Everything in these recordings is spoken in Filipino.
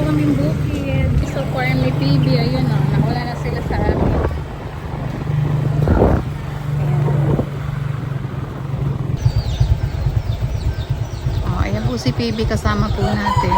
kaming bukid. So, farm ni PB, ayun o. Nakawala na sila sa amin. Oh, ayan po si PB, kasama po natin.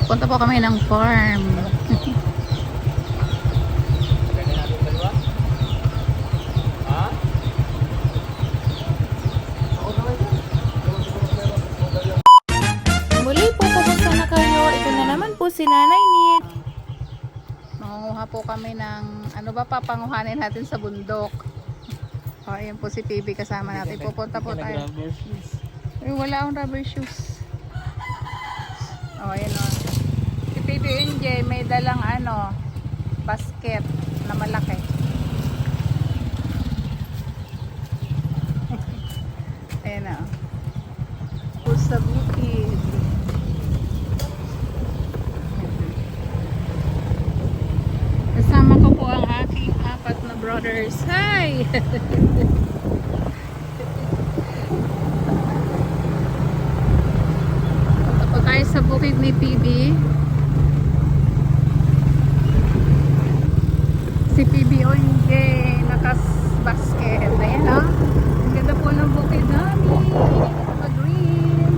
Punta po kami ng farm. Muli po, kumusta na kayo? Ito na naman po si Nanay Nit. Mangunguha po kami ng ano ba papanguhanin natin sa bundok. O, ayan po si PB, kasama natin. Pupunta po tayo. Ay, wala akong rubber shoes. O, ayan o. Si PB NJ may dalang ano, basket na malaki. Ayan o. Po sa bukid. Kasama ko po ang aking 4 na brothers. Hi! Punta po tayo sa bukid ni PB. Si PB ONJ nakas-basket. Ayan o. Ang ganda po ng bukid namin. Pag-green.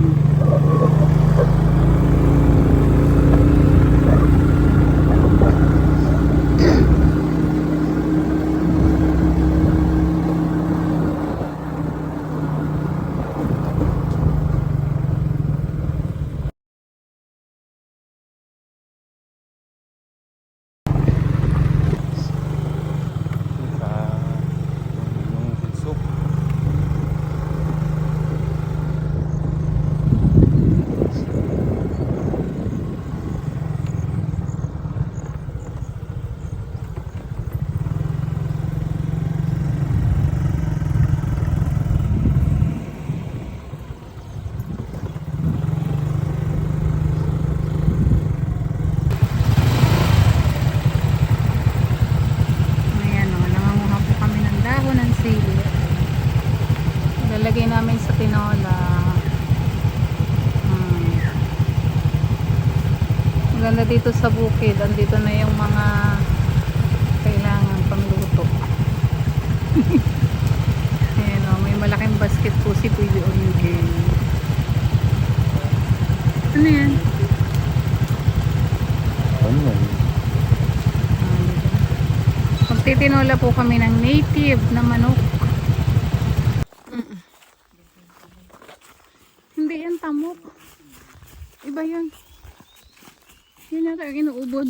Lalagay namin sa tinola. Maganda dito sa bukid. Andito na yung mga kailangan pangluto. Ayan o, may malaking basket po si Pwede Onigay. Ano yan? Ano yan? Magtitinola po kami ng native na manok. Hindi yan tamok. Iba yun. Yun yata yung inuubod.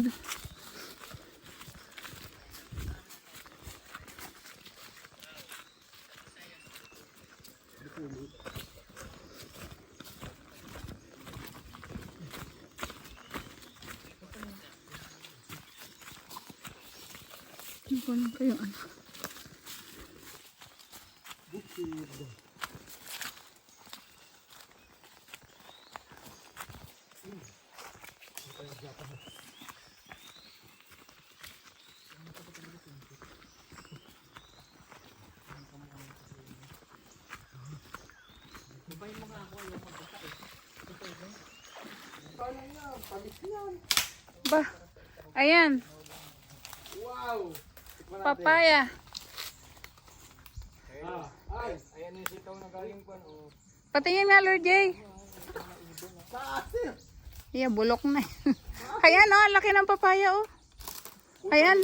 Hindi ko alam kayo ano. Bukid. Ba, ayan. Wow! Papaya. Ayan yung sitaw na galing pa. Patingin nga, Lord Jay. Yeah, bulok na. Ayan, oh, laki ng papaya, oh. Ayan.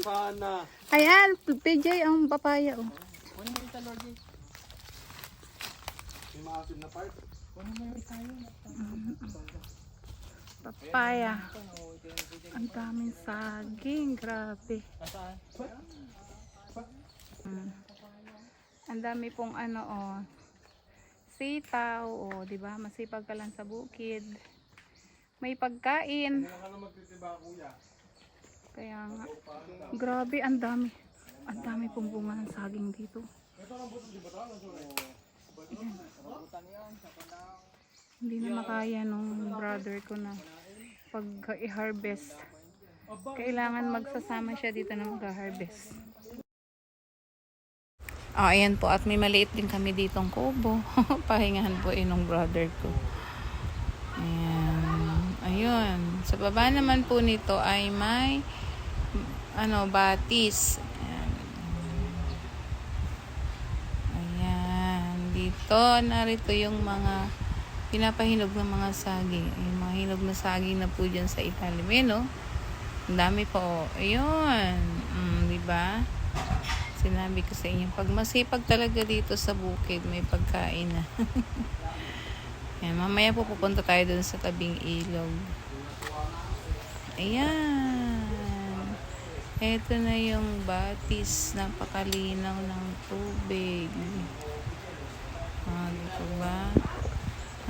Ayan, PJ ang papaya, oh. Kunin mo ito, Lord Jay. May maasin na part. Kunin mo yung tayo. Papaya. Ang daming saging, grabe. Ang dami pong ano, oh. Sitaw, oh, di ba? Masipag ka lang sa bukid. May pagkain. Kaya nga. Grabe, ang dami. Ang dami pong bunga ng saging dito. Ayan. Hindi na makaya nung brother ko na pag i-harvest. Kailangan magsasama siya dito na mag-harvest. Ayan po, at may maliit din kami ditong kubo. Pahingahan po nung brother ko. Ayan. Ayun. Sa baba naman po nito ay may batis. Ayan. Dito, narito yung mga pinapahinog ng mga saging. Yung mga hinog na saging na po dyan sa ilalim. Ayan, oh. Ang dami po. Ayun. Diba? Sinabi ko sa inyo, pag masipag talaga dito sa bukid, may pagkain na. Ayan, mamaya po pupunta tayo dun sa tabing ilog. Ayan. Ito na yung batis. Napakalinaw ng tubig. Dito ba?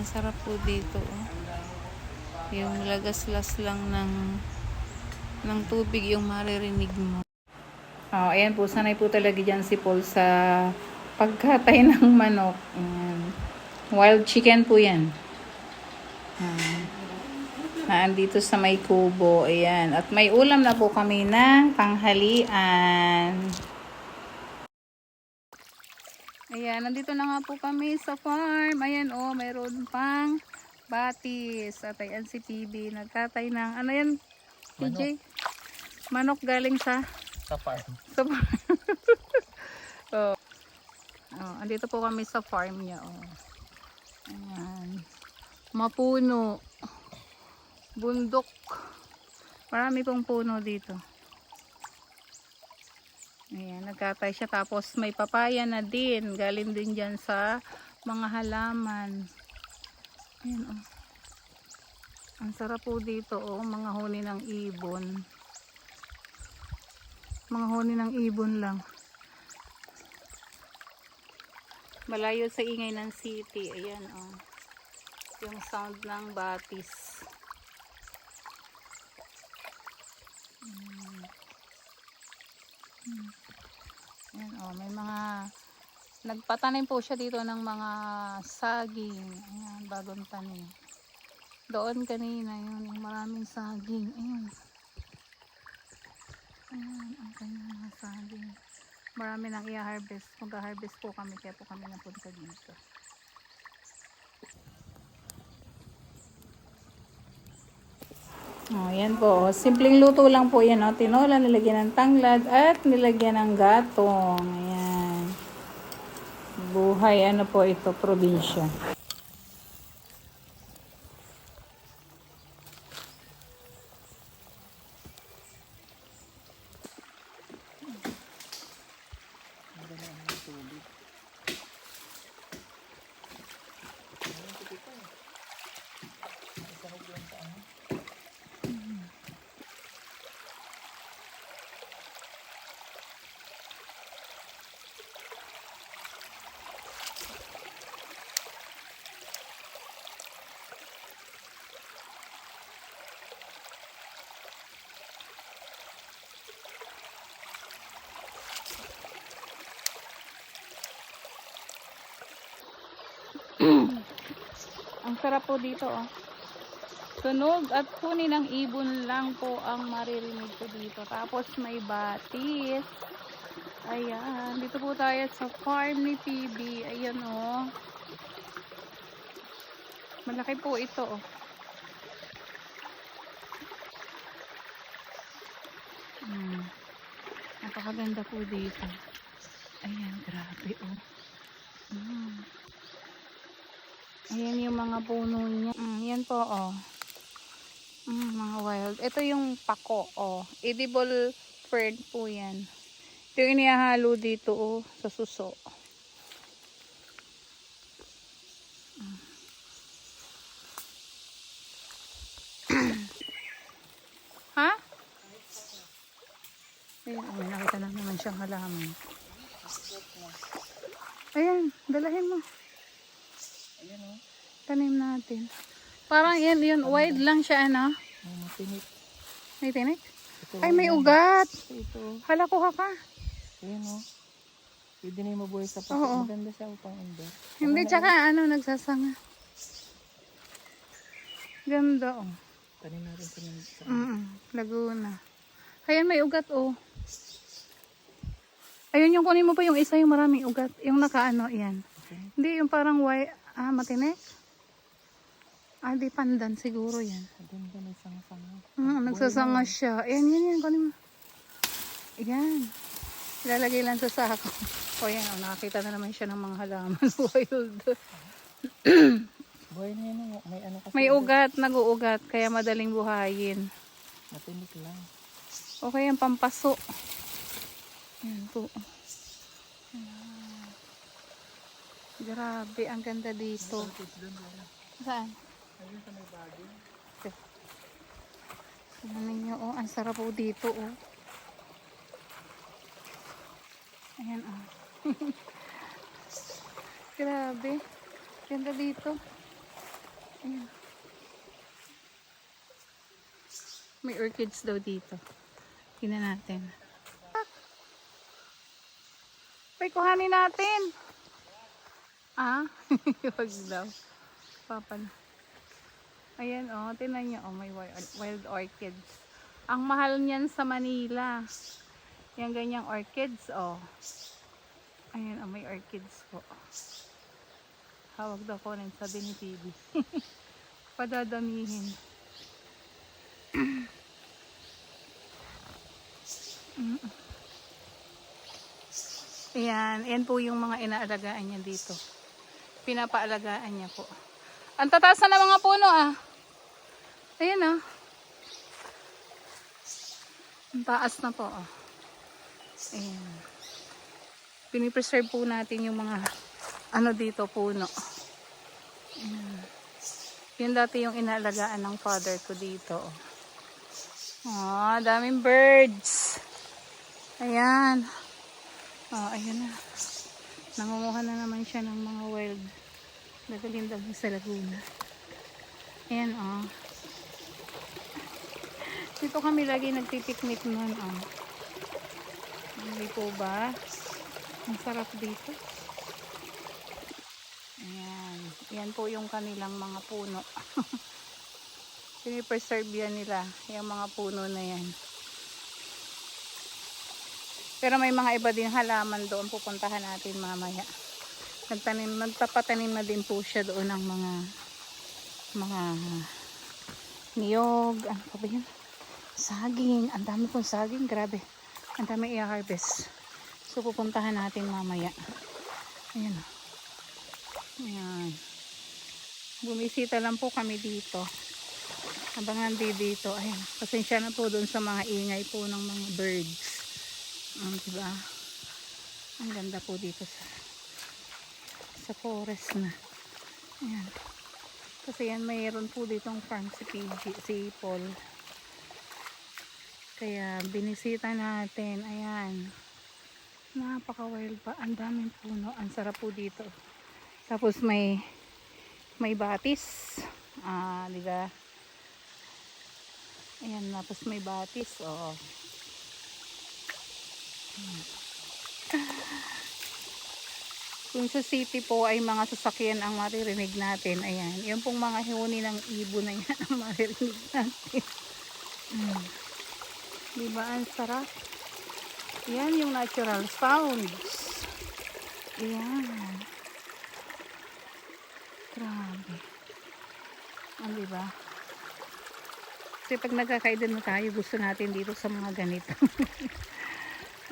Ang sarap po dito. Oh. Yung lagaslas lang ng tubig yung maririnig mo. Ayan po. Sanay po talaga dyan si Paul sa pagkatay ng manok. Ayan. Wild chicken po yan. Andito sa may kubo. Ayan. At may ulam na po kami ng tanghalian. Ayan. Nandito na nga po kami sa farm. Ayan oh. Mayroon pang batis. At ayan si PB. Nagtatay ng ano yan? PJ? Manok galing sa farm. Sa farm. Andito po kami sa farm niya. Oh. Ayan. Mapuno. Bundok. Marami pong puno dito. Ayan, nagkatay siya. Tapos may papaya na din. Galing din dyan sa mga halaman. Ayan, oh. Ang sarap po dito, oh. Mga huni ng ibon. Mga huni ng ibon lang. Malayo sa ingay ng city. Ayan, oh. Yung sound ng batis. Ayan, oh, may mga nagpatanim po siya dito ng mga saging. Ayan, bagong tanim. Doon kanina, yun, yung maraming saging. Ayan. Ayan, ang kanyang mga saging. Marami nang i-harvest. Mag-harvest po kami, kaya po kami napunta dito. Yan po. Simpleng luto lang po yan. Tinola, nilagyan ng tanglad at nilagyan ng gatong. Ayan. Buhay, ano po ito, probinsya. Ang sarap po dito, oh. Tunog at huni ng ibon lang po ang maririnig ko dito. Tapos may batis. Ayan, dito po tayo sa farm ni PB. Ayan, oh. Malaki po ito, oh. Napakaganda po dito. Ayan, grabe, oh. Ayan yung mga puno niya. Yan po, oh. Mga wild. Ito yung pako, oh. Edible fern po yan. Ito yung inihahalo dito, oh, sa suso. Ha? Ayan, oh, nakita na naman siyang halaman. Ayan, dalahin mo. Ayan, oh. Tanim natin. Parang yan, wide lang siya, ano? May tinik. May tinik? Ito, Ay, may ugat. Ito. Hala, kuha ka. Ayan, oh. Pwede na yung mabuhay sa Oo. pako. Maganda siya upang indoor. Hindi, tsaka ano, nagsasanga. Ganda, oh. Tanim natin sa Laguna. Ayan, may ugat, oh. Ayun, yung kunin mo pa yung isa, yung maraming ugat. Yung nakaano, yan. Okay. Hindi, yung parang white, matinik. Ah, di pandan siguro yan. Maganda may sanga-sanga. Nagsasanga siya. Ayan, yan. Kunin mo. Ayan. Ilalagay lang sa sako. O yan, nakakita na naman siya ng mga halaman. Wild. Buhay na yan. May ano kasi. May ugat, nag-uugat. Kaya madaling buhayin. Matinik lang. Okay, ang pampaso. Ayan po. Ayan. Grabe, ang ganda dito. Saan? Ayun sa may bagay. Tingnan ninyo, oh, ang sarap po dito, oh. Ayan, oh. Grabe. Ganda dito. Ayan. May orchids daw dito. Tingnan natin. Pay, kuhanin natin. Ah? Huwag daw. Papan. Ayan, oh. Tingnan nyo, oh, may wild orchids. Ang mahal niyan sa Manila. Yan ganyang orchids, oh. Ayan, oh, may orchids po. Hawag daw ko rin, sabi ni TV. Padadamihin. Ayan, yan po yung mga inaalagaan niya dito. Pinapaalagaan niya po. Ang tataas na ng mga puno, ah. Ayan, ah. Ang taas na po, ah. Ayan. Pinipreserve po natin yung mga ano dito, puno. Ayan. Yun dati yung inaalagaan ng father ko dito. Daming birds. Ayan. Ayan na. Nangunguha na naman siya ng mga wild. Dadalhin daw sa Laguna. Ayan, oh. Dito kami lagi nagpipiknik nun, oh. Hindi po ba? Ang sarap dito. Ayan. Yan po yung kanilang mga puno. Pinipreserve yan nila. Yung mga puno na yan. Pero may mga iba din halaman doon. Pupuntahan natin mamaya. Nagpapatanim na din po siya doon ng mga niyog. Ano pa ba yun? Saging. Ang dami pong saging. Grabe. Ang dami i-harvest. So pupuntahan natin mamaya. Ayan. Ayan. Bumisita lang po kami dito. Habang nandito. Ayan. Pasensya na po doon sa mga ingay po ng mga birds. Diba? Ang ganda po dito sa forest na. Ayan. Kasi yan mayroon po ditong farm si PG, si Paul. Kaya binisita natin. Ayan. Napaka-wild pa. Ang daming puno. Ang sarap po dito. Tapos may batis. Diba? Ayan. Tapos may batis. Oh. Kung sa city po ay mga sasakyan ang maririnig natin. Ayan. Yung pong mga huni ng ibon na yan ang maririnig natin. Diba? Ang sarap. Yan yung natural sounds. Ayan. Grabe. Diba? Kasi pag nagkakaedad na tayo, gusto natin dito sa mga ganito.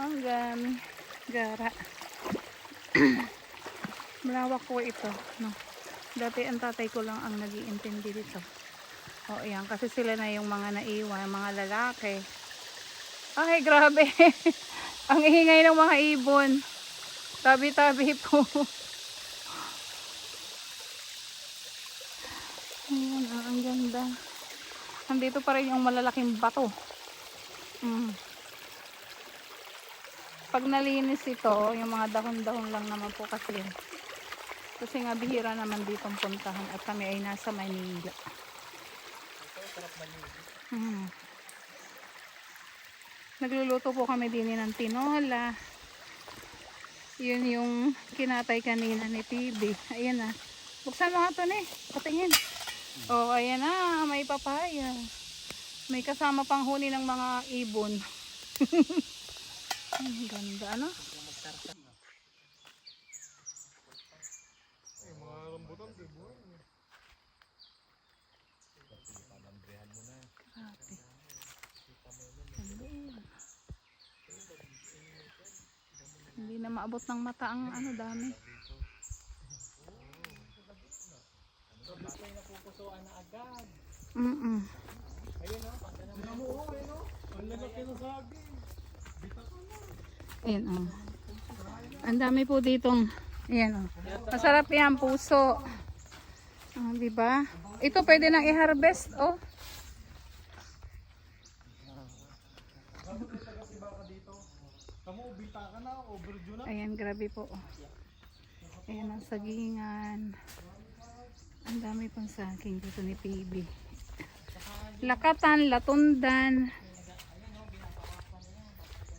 Hanggang gara. Malawak po ito, no? Dati ang tatay ko lang ang nag-iintindi dito. Ayan, kasi sila na yung mga naiwan, mga lalaki. Ay, grabe. Ang ihingay ng mga ibon. Tabi-tabi po. Ayan, ang ganda. Nandito pa rin yung malalaking bato. Pag nalinis ito, yung mga dahon-dahon lang naman po kasi. Kasi nga bihira naman ditong puntahan at kami ay nasa Manila. Nagluluto po kami din ng tinola. Yun yung kinatay kanina ni TV. Ayan na. Buksan mo nga ito eh. Patingin. Oh, ayan na. May papaya. May kasama pang huni ng mga ibon. Ang ganda, ano? Hindi na maabot ng mata ang ano, dami. May napupusuan na agad. Mm-mm. Ayun o. Ayun o. Ang lalaki na sabi. Ayan o. Ang dami po ditong, ayan o. Masarap yan, puso. Diba? Ito pwede nang i-harvest, oh. Ayan, grabe po. Ayan ang sagingan. Ang dami pang saging dito ni PB. Lakatan, latundan.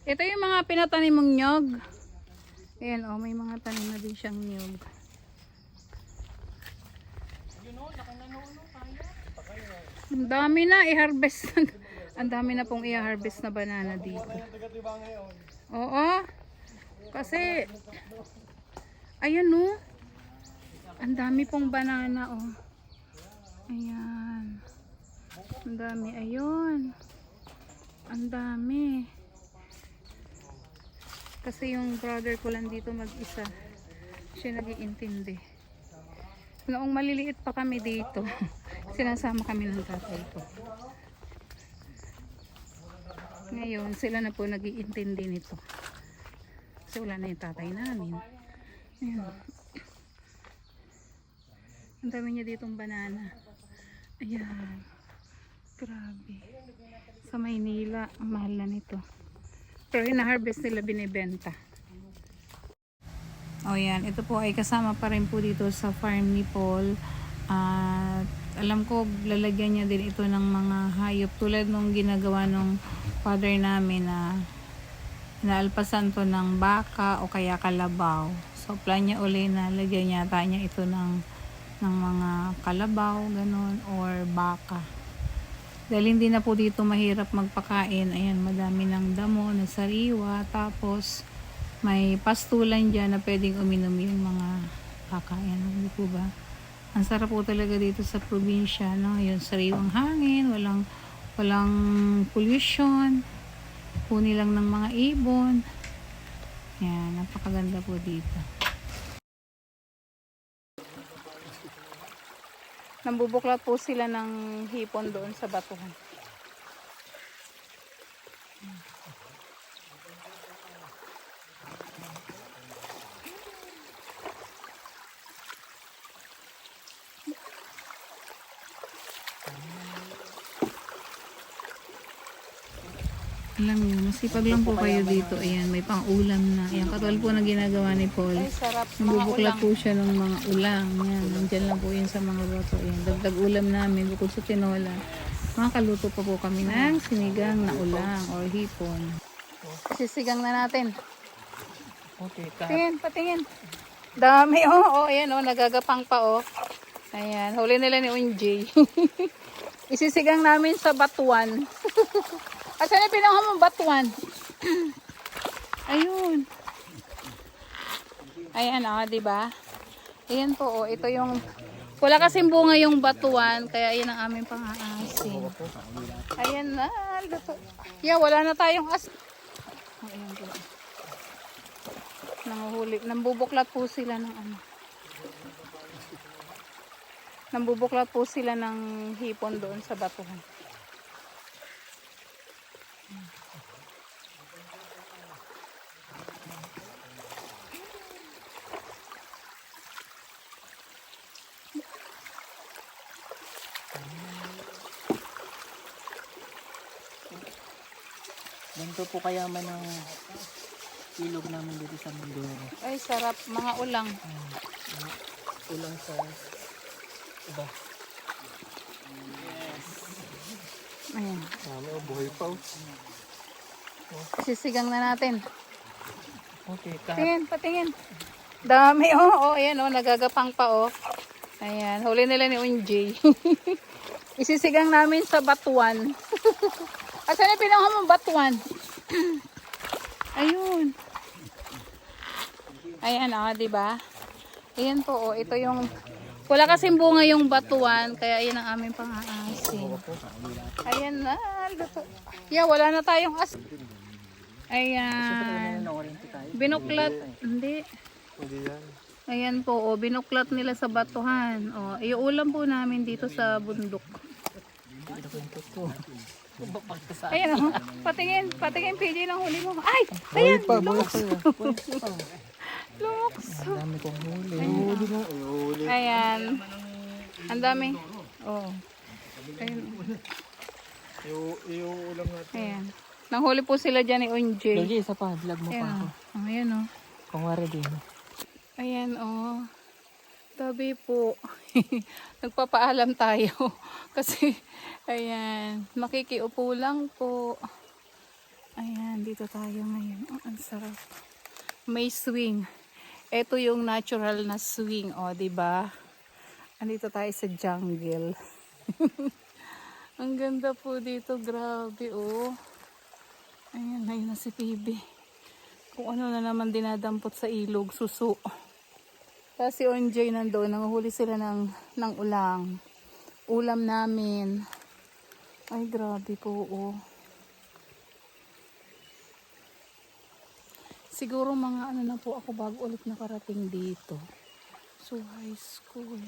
Ito yung mga pinatanim mong nyog. Ayan, oh, may mga tanim na din siyang nyog. Ang dami na i-harvest. Ang dami na pong i-harvest na banana dito. Oo. Kasi ayan oh. Ang dami pong banana oh. Ayan. Ang dami, ayun. Ang dami. Kasi yung brother ko lang dito mag-isa. Siya nag-iintindi. Noong maliliit pa kami dito, sinasama kami ng tatay ko. Ngayon, sila na po nag-iintindi nito. Kasi wala na yung tatay namin. Ayan. Ang dami niya ditong banana. Ayan. Grabe. Sa Maynila, ang mahal na nito. Pero hina-harvest nila, binibenta. O yan, ito po ay kasama pa rin po dito sa farm ni Paul. At alam ko, lalagyan niya din ito ng mga hayop. Tulad nung ginagawa nung father namin na inaalpasan to ng baka o kaya kalabaw. So plan niya uli na lagyan yata niya ito ng mga kalabaw, ganun, or baka. Dahil hindi na po dito mahirap magpakain. Ayan, madami ng damo na sariwa. Tapos may pastulan dyan na pwedeng uminom yung mga baka. Ayan, hindi po ba? Ang sarap po talaga dito sa probinsya, no? Yung sariwang hangin, walang pollution, puni lang ng mga ibon. Yan, napakaganda po dito. Nambubuklat po sila ng hipon doon sa batuhan. Alam niyo, masipag lang po kayo dito. Ayan, may pang-ulam na. Ayan, katulad po na ginagawa ni Paul. Ay, sarap. Nabubuklat po siya ng mga ulang. Yan, nandyan lang po yun sa mga bato. Ayan, dagdag ulam namin bukod sa tinola. Makakaluto pa po kami ng sinigang na ulang or hipon. Sisigang na natin. Okay, Tingin, patingin. Dami, oh. Oh, ayan, oh. Nagagapang pa, oh. Ayan, huli nila ni Unjay. Isisigang namin sa batuan. Asan na pinuha mong batuan? Ayun. Ayan, oh, diba? Ayan po, oh. Ito yung... Wala kasing bunga yung batuan, kaya ayan ang aming pang-aasin. Ayan na. Luto. Yeah, wala na tayong as... Oh, ayan po. Nanguhuli. Nambubuklat po sila ng ano. Nambubuklat po sila ng hipon doon sa batuhan. ganito po kayaman ng ilog namin dito sa Mindoro. Ay, sarap. Mga ulang. Ulang sa iba. Ayan. Buhay pa. Sisigang na natin. Okay, Tingin, patingin. Dami, oh. Oh, ayan, oh. Nagagapang pa, oh. Ayan. Huli nila ni Unjay. Isisigang namin sa batuan. Asan na pinuha mong batuan? Ayun. Ayan, oh, diba? Ayan po, oh. Ito yung... Wala kasing bunga yung batuan, kaya ayan ang aming pang-aasin. Ayan na. Luto. Yeah, wala na tayong as... Ayan. Binuklat. Hindi. Hindi yan. Ayan po, oh, binuklat nila sa batuhan. Oh, iuulam po namin dito sa bundok. Ayan oh, patingin PJ ng huli mo. Ay, ayan, lumukso. Lumukso. Ang dami kong huli. Huli na. Huli. Ayan. Ang dami. Oh. Ayan. Yung ulam natin. Ayan. Nanghuli po sila dyan ni Unjay. Lagi, isa pa. Vlog mo pa Ayan ako. oh. Ayan oh. Kung wari din. Ayan oh. Tabi po. Nagpapaalam tayo. Kasi, ayan. Makikiupo lang po. Ayan, dito tayo ngayon. Oh, ang sarap. May swing. Ito yung natural na swing. O, diba? Andito tayo sa jungle. Ang ganda po dito. Grabe, oh. Ayan, ayun na si PB. Kung ano na naman dinadampot sa ilog, suso. Kasi Onjay nandoon, nanguhuli sila ng ulang. Ulam namin. Ay, grabe po, oh. Siguro mga ano na po ako bago ulit nakarating dito. So, high school.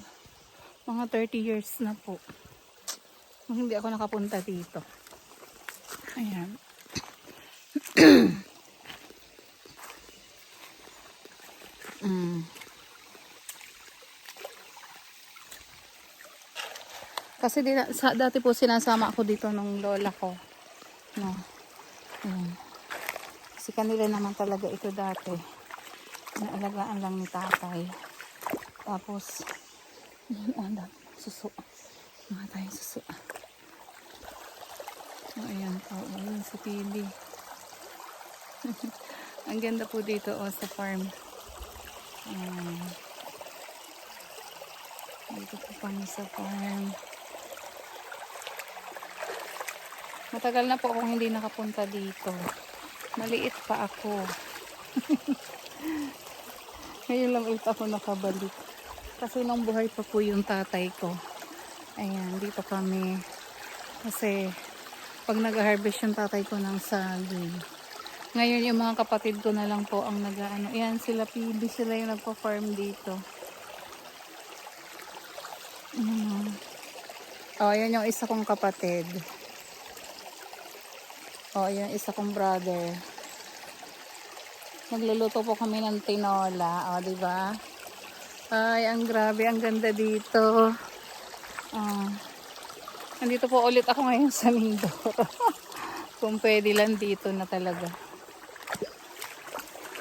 Mga 30 years na po. Hindi ako nakapunta dito. Ayan. Kasi dati po sinasama ako dito nung lola ko. No. Ayan. Kasi kanila naman talaga ito dati. Naalagaan lang ni tatay. Tapos, yun, ang dami. Suso. Mga tayong suso. Oh, ayan po. Ayan si PB. Ang ganda po dito sa farm. Dito po kami sa farm. Matagal na po akong hindi nakapunta dito. Maliit pa ako. Ngayon lang ulit ako nakabalik. Kasi nung buhay pa po yung tatay ko. Ayan, dito kami. Kasi pag nag-harvest yung tatay ko ng saging. Ngayon yung mga kapatid ko na lang po ang nag-ano. Ayan sila PB, sila yung nagpa-farm dito. Oh, ayan yung isa kong kapatid. Oh, ayan isa kong brother. Magluluto po kami ng tinola. Oh, di ba? Ay, ang grabe, ang ganda dito. Oh. Nandito po ulit ako ngayon sa Mindoro. Kung pwede lang dito na talaga.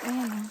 Ayan.